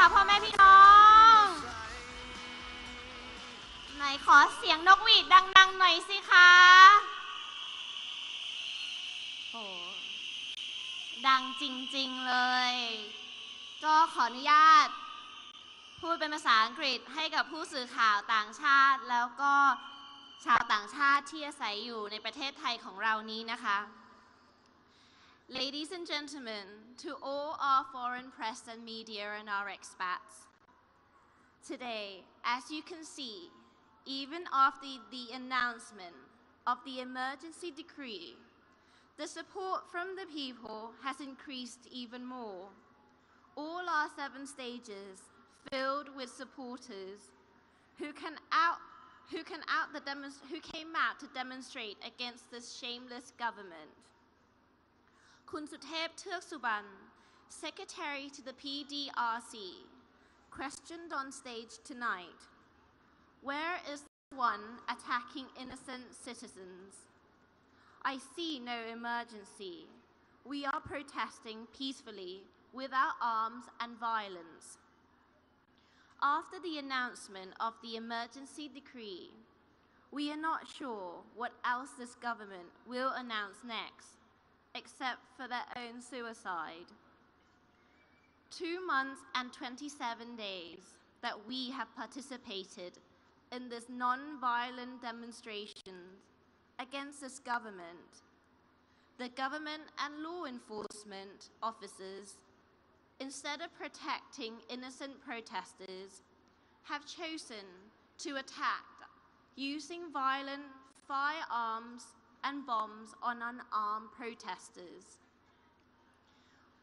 ค่ะพ่อแม่พี่น้องไหนขอเสียงนกหวีดดังๆหน่อยสิคะโอ้ดังจริงๆเลยก็ขออนุญาตพูดเป็นภาษาอังกฤษให้กับผู้สื่อข่าวต่างชาติแล้วก็ชาวต่างชาติที่อาศัยอยู่ในประเทศไทยของเรานี้นะคะ Ladies and gentlemen, to all our foreign press and media and our expats, today, as you can see, even after the announcement of the emergency decree, the support from the people has increased even more. All our 7 stages filled with supporters who came out to demonstrate against this shameless government. Kun Suthep Thuk Suban, Secretary to the PDRC, questioned on stage tonight, where is the one attacking innocent citizens? I see no emergency. We are protesting peacefully without arms and violence. After the announcement of the emergency decree, we are not sure what else this government will announce next, except for their own suicide. 2 months and 27 days that we have participated in this non-violent demonstrations against this government. The government and law enforcement officers, instead of protecting innocent protesters, have chosen to attack using violent firearms and bombs on unarmed protesters.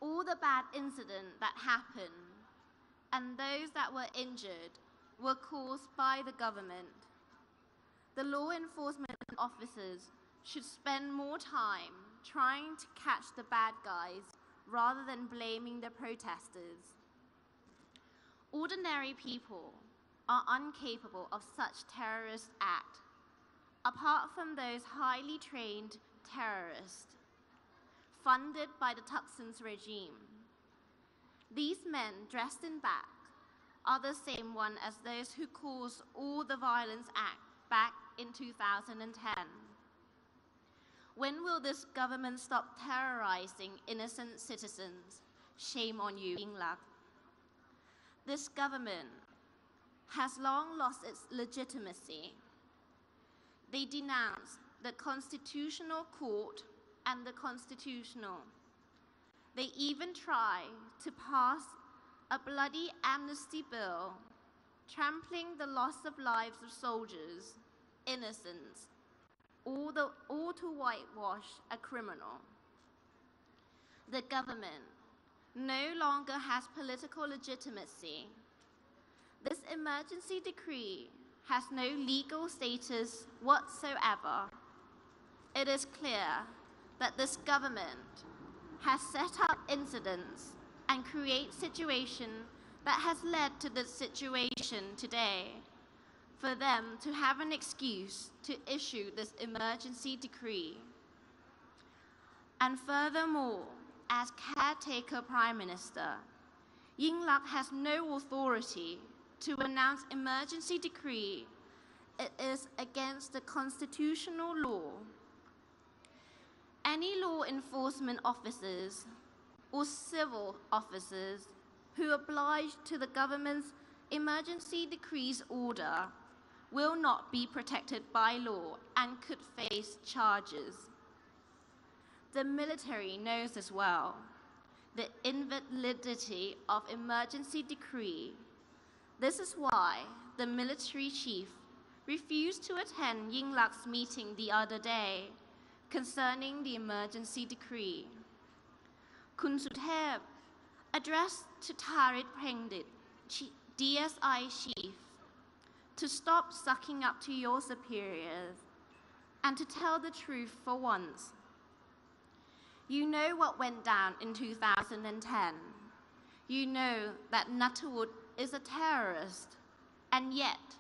All the bad incidents that happened and those that were injured were caused by the government. The law enforcement officers should spend more time trying to catch the bad guys rather than blaming the protesters. Ordinary people are incapable of such terrorist act, apart from those highly trained terrorists funded by the Thaksin's regime. These men dressed in black are the same one as those who caused all the violence act back in 2010. When will this government stop terrorizing innocent citizens? Shame on you, Yingluck. This government has long lost its legitimacy. They denounce the Constitutional Court and the Constitutional. They even try to pass a bloody amnesty bill, trampling the loss of lives of soldiers, innocents, all to whitewash a criminal. The government no longer has political legitimacy. This emergency decree has no legal status whatsoever. It is clear that this government has set up incidents and create situation that has led to this situation today for them to have an excuse to issue this emergency decree. And furthermore, as caretaker Prime Minister, Yingluck has no authority to announce emergency decree. It is against the constitutional law. Any law enforcement officers or civil officers who oblige to the government's emergency decree's order will not be protected by law and could face charges. The military knows as well the invalidity of emergency decree. This is why the military chief refused to attend Yingluck's meeting the other day concerning the emergency decree. Kun Suthep addressed to Tarit Prengdit, DSI chief, to stop sucking up to your superiors and to tell the truth for once. You know what went down in 2010. You know that Nuttall is a terrorist, and yet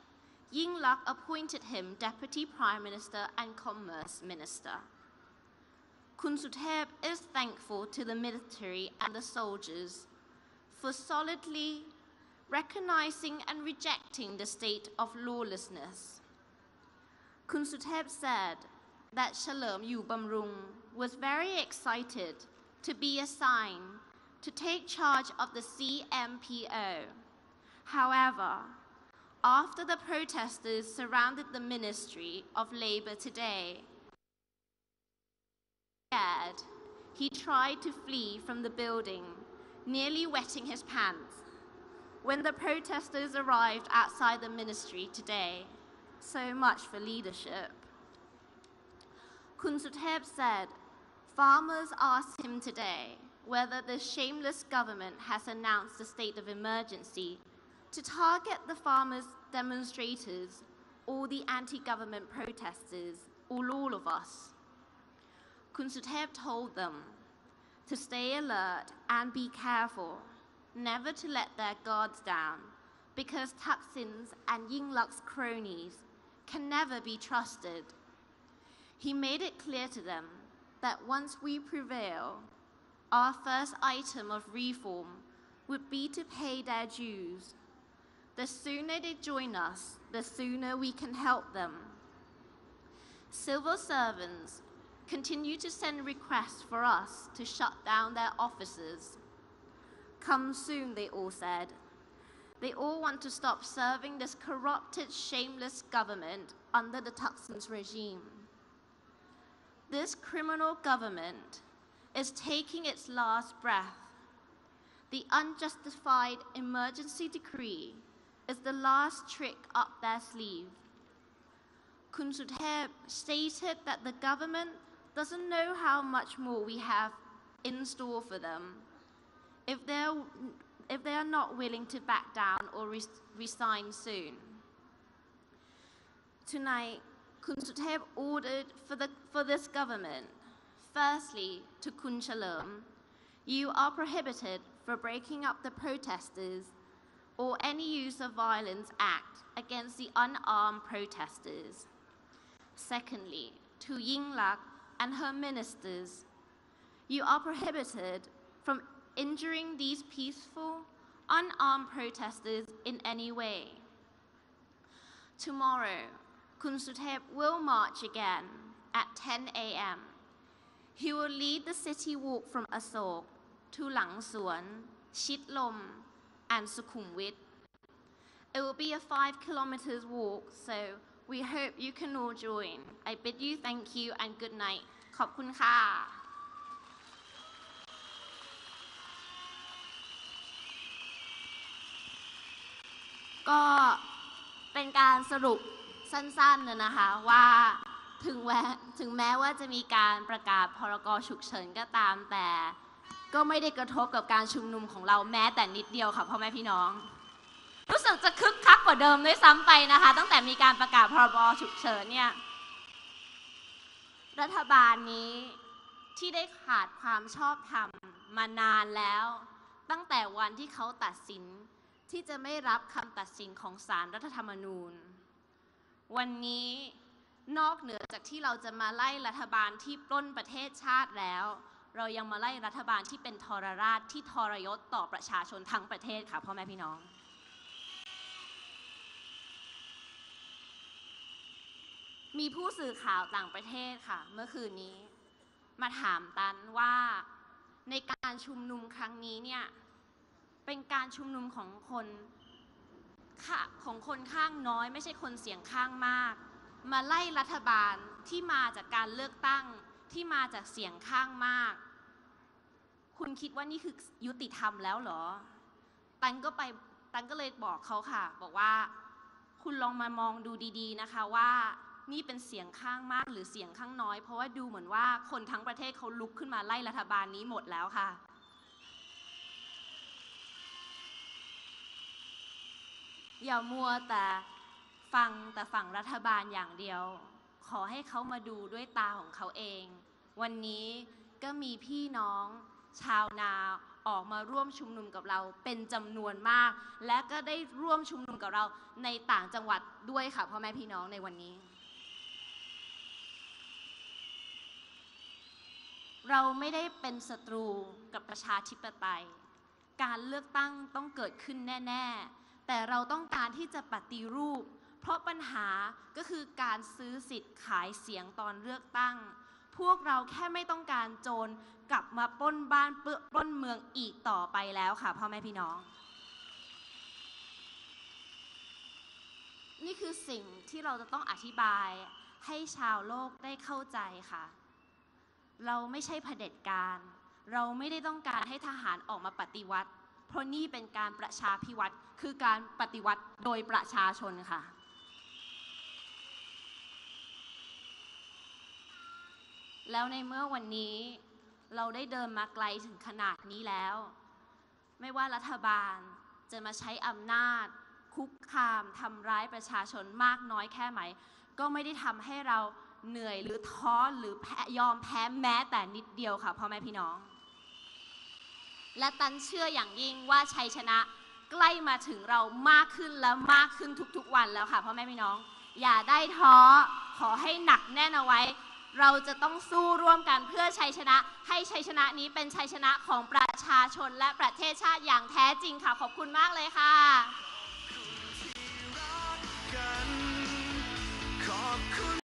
Yingluck appointed him Deputy Prime Minister and Commerce Minister. Kun Suthep is thankful to the military and the soldiers for solidly recognizing and rejecting the state of lawlessness. Kun Suthep said that Chalerm Yu Bamrung was very excited to be assigned to take charge of the CMPO. However, after the protesters surrounded the Ministry of Labour today, he tried to flee from the building, nearly wetting his pants, when the protesters arrived outside the ministry today. So much for leadership. Kun Suthep said, farmers asked him today whether the shameless government has announced a state of emergency to target the farmers' demonstrators or the anti-government protesters or all of us. Kun Suthep told them to stay alert and be careful, never to let their guards down, because Thaksin's and Yingluck's cronies can never be trusted. He made it clear to them that once we prevail, our first item of reform would be to pay their dues. The sooner they join us, the sooner we can help them. Civil servants continue to send requests for us to shut down their offices. Come soon, they all said. They all want to stop serving this corrupted, shameless government under the Thaksin's regime. This criminal government is taking its last breath. The unjustified emergency decree is the last trick up their sleeve. Kun Suthep stated that the government doesn't know how much more we have in store for them if they are not willing to back down or resign soon. Tonight, Kun Suthep ordered for this government, firstly, to Kun Chalerm, you are prohibited for breaking up the protesters or any use of violence act against the unarmed protesters. Secondly, to Yingluck and her ministers, you are prohibited from injuring these peaceful, unarmed protesters in any way. Tomorrow, Kun Suthep will march again at 10 a.m. He will lead the city walk from Asok to Lang Suan, Chitlom, and Sukhumvit. It will be a 5-kilometer walk, so we hope you can all join. I bid you thank you and good night. ขอบคุณค่ะก็เป็นการสรุปสั้นๆนะคะว่าถึงแม้ว่าจะมีการประกาศพรก.ฉุกเฉินก็ตามแต่ก็ไม่ได้กระทบกับการชุมนุมของเราแม้แต่นิดเดียวค่ะพ่อแม่พี่น้องรู้สึกจะคึกคักกว่าเดิมด้วยซ้ำไปนะคะตั้งแต่มีการประกาศพรบ.ฉุกเฉินเนี่ยรัฐบาลนี้ที่ได้ขาดความชอบธรรมมานานแล้วตั้งแต่วันที่เขาตัดสินที่จะไม่รับคำตัดสินของศาลรัฐธรรมนูญวันนี้นอกเหนือจากที่เราจะมาไล่รัฐบาลที่ปล้นประเทศชาติแล้วเรายังมาไล่รัฐบาลที่เป็นทรราชที่ทรยศต่อประชาชนทั้งประเทศค่ะพ่อแม่พี่น้องมีผู้สื่อข่าวต่างประเทศค่ะเมื่อคืนนี้มาถามตันว่าในการชุมนุมครั้งนี้เนี่ยเป็นการชุมนุมของคนข้างน้อยไม่ใช่คนเสียงข้างมากมาไล่รัฐบาลที่มาจากการเลือกตั้งที่มาจากเสียงข้างมากคุณคิดว่านี่คือยุติธรรมแล้วเหรอตันก็เลยบอกเขาค่ะบอกว่าคุณลองมามองดูดีๆนะคะว่านี่เป็นเสียงข้างมากหรือเสียงข้างน้อยเพราะว่าดูเหมือนว่าคนทั้งประเทศเขาลุกขึ้นมาไล่รัฐบาลนี้หมดแล้วค่ะอย่ามัวแต่ฟังแต่ฝั่งรัฐบาลอย่างเดียวขอให้เขามาดูด้วยตาของเขาเองวันนี้ก็มีพี่น้องชาวนาออกมาร่วมชุมนุมกับเราเป็นจำนวนมากและก็ได้ร่วมชุมนุมกับเราในต่างจังหวัดด้วยค่ะพ่อแม่พี่น้องในวันนี้เราไม่ได้เป็นศัตรูกับประชาธิปไตยการเลือกตั้งต้องเกิดขึ้นแน่ๆ แต่เราต้องการที่จะปฏิรูปเพราะปัญหาก็คือการซื้อสิทธิ์ขายเสียงตอนเลือกตั้งพวกเราแค่ไม่ต้องการโจรกลับมาปล้นบ้านปล้นเมืองอีกต่อไปแล้วค่ะพ่อแม่พี่น้องนี่คือสิ่งที่เราจะต้องอธิบายให้ชาวโลกได้เข้าใจค่ะเราไม่ใช่เผด็จการเราไม่ได้ต้องการให้ทหารออกมาปฏิวัติเพราะนี่เป็นการประชาพิวัตรคือการปฏิวัติโดยประชาชนค่ะแล้วในเมื่อวันนี้เราได้เดินมาไกลถึงขนาดนี้แล้วไม่ว่ารัฐบาลจะมาใช้อำนาจคุกคามทำร้ายประชาชนมากน้อยแค่ไหนก็ไม่ได้ทำให้เราเหนื่อยหรือท้อหรือยอมแพ้แม้แต่นิดเดียวค่ะพ่อแม่พี่น้องและตันเชื่ออย่างยิ่งว่าชัยชนะใกล้มาถึงเรามากขึ้นและมากขึ้นทุกๆวันแล้วค่ะพ่อแม่พี่น้องอย่าได้ท้อขอให้หนักแน่นเอาไว้เราจะต้องสู้ร่วมกันเพื่อชัยชนะให้ชัยชนะนี้เป็นชัยชนะของประชาชนและประเทศชาติอย่างแท้จริงค่ะขอบคุณมากเลยค่ะ